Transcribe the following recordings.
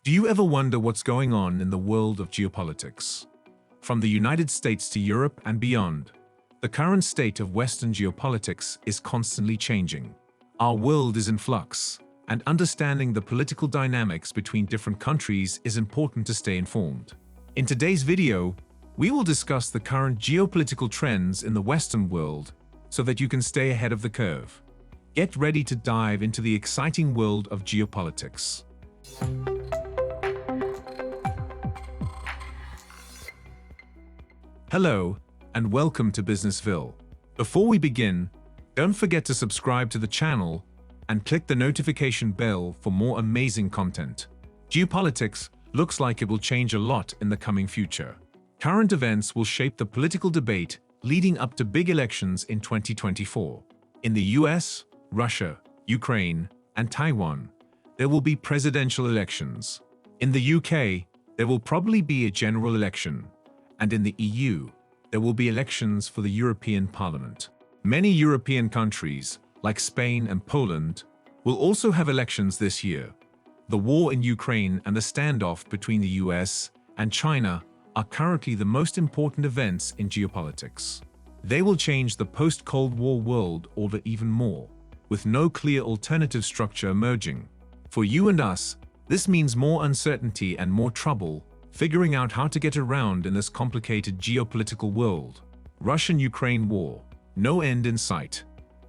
Do you ever wonder what's going on in the world of geopolitics? From the United States to Europe and beyond, the current state of Western geopolitics is constantly changing. Our world is in flux, and understanding the political dynamics between different countries is important to stay informed. In today's video, we will discuss the current geopolitical trends in the Western world so that you can stay ahead of the curve. Get ready to dive into the exciting world of geopolitics. Hello, and welcome to Businessville. Before we begin, don't forget to subscribe to the channel and click the notification bell for more amazing content. Geopolitics looks like it will change a lot in the coming future. Current events will shape the political debate leading up to big elections in 2024. In the US, Russia, Ukraine, and Taiwan, there will be presidential elections. In the UK, there will probably be a general election. And in the EU, there will be elections for the European Parliament. Many European countries, like Spain and Poland, will also have elections this year. The war in Ukraine and the standoff between the US and China are currently the most important events in geopolitics. They will change the post-Cold War world order even more, with no clear alternative structure emerging. For you and us, this means more uncertainty and more trouble figuring out how to get around in this complicated geopolitical world. Russian-Ukraine war. No end in sight.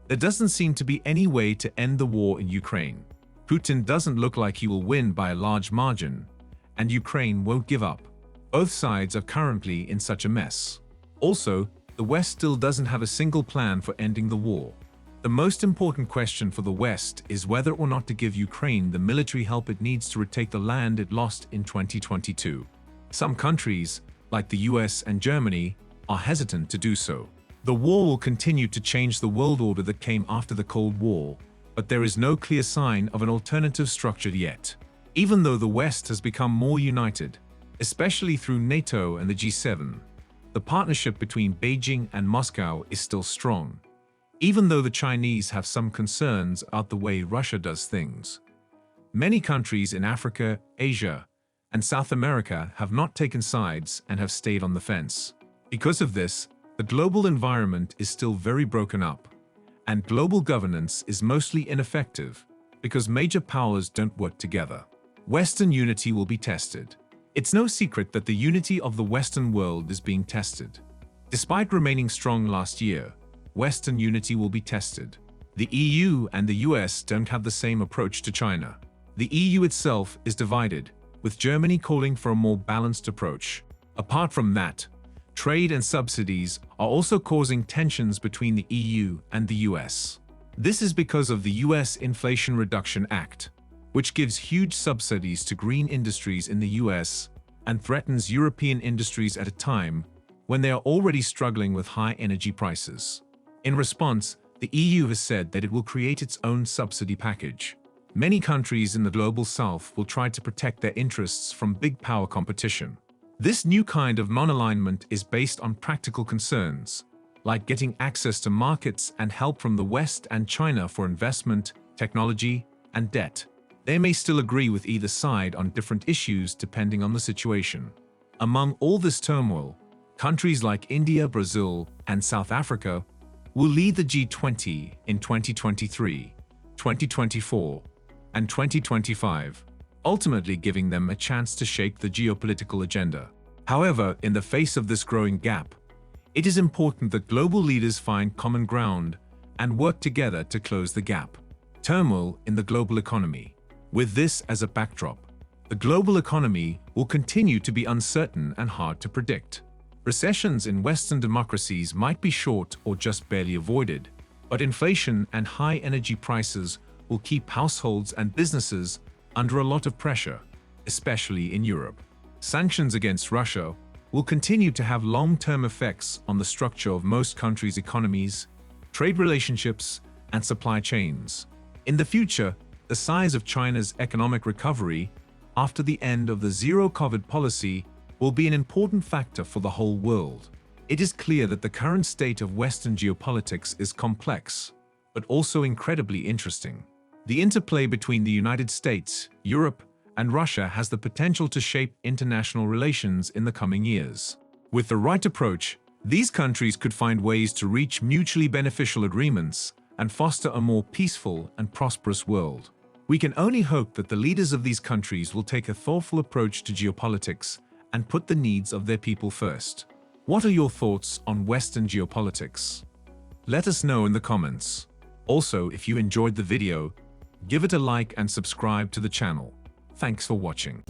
There doesn't seem to be any way to end the war in Ukraine. Putin doesn't look like he will win by a large margin, and Ukraine won't give up. Both sides are currently in such a mess. Also, the West still doesn't have a single plan for ending the war. The most important question for the West is whether or not to give Ukraine the military help it needs to retake the land it lost in 2022. Some countries, like the US and Germany, are hesitant to do so. The war will continue to change the world order that came after the Cold War, but there is no clear sign of an alternative structure yet. Even though the West has become more united, especially through NATO and the G7, the partnership between Beijing and Moscow is still strong, even though the Chinese have some concerns about the way Russia does things. Many countries in Africa, Asia, and South America have not taken sides and have stayed on the fence. Because of this, the global environment is still very broken up, and global governance is mostly ineffective because major powers don't work together. Western unity will be tested. It's no secret that the unity of the Western world is being tested. Despite remaining strong last year, Western unity will be tested. The EU and the US don't have the same approach to China. The EU itself is divided, with Germany calling for a more balanced approach. Apart from that, trade and subsidies are also causing tensions between the EU and the US. This is because of the US Inflation Reduction Act, which gives huge subsidies to green industries in the US and threatens European industries at a time when they are already struggling with high energy prices. In response, the EU has said that it will create its own subsidy package. Many countries in the global south will try to protect their interests from big power competition. This new kind of non-alignment is based on practical concerns, like getting access to markets and help from the West and China for investment, technology, and debt. They may still agree with either side on different issues depending on the situation. Among all this turmoil, countries like India, Brazil, and South Africa will lead the G20 in 2023, 2024, and 2025, ultimately giving them a chance to shape the geopolitical agenda. However, in the face of this growing gap, it is important that global leaders find common ground and work together to close the gap. Turmoil in the global economy. With this as a backdrop, the global economy will continue to be uncertain and hard to predict. Recessions in Western democracies might be short or just barely avoided, but inflation and high energy prices will keep households and businesses under a lot of pressure, especially in Europe. Sanctions against Russia will continue to have long-term effects on the structure of most countries' economies, trade relationships, and supply chains. In the future, the size of China's economic recovery after the end of the zero-COVID policy will be an important factor for the whole world. It is clear that the current state of Western geopolitics is complex, but also incredibly interesting. The interplay between the United States, Europe, and Russia has the potential to shape international relations in the coming years. With the right approach, these countries could find ways to reach mutually beneficial agreements and foster a more peaceful and prosperous world. We can only hope that the leaders of these countries will take a thoughtful approach to geopolitics and put the needs of their people first. What are your thoughts on Western geopolitics? Let us know in the comments. Also, if you enjoyed the video, give it a like and subscribe to the channel. Thanks for watching.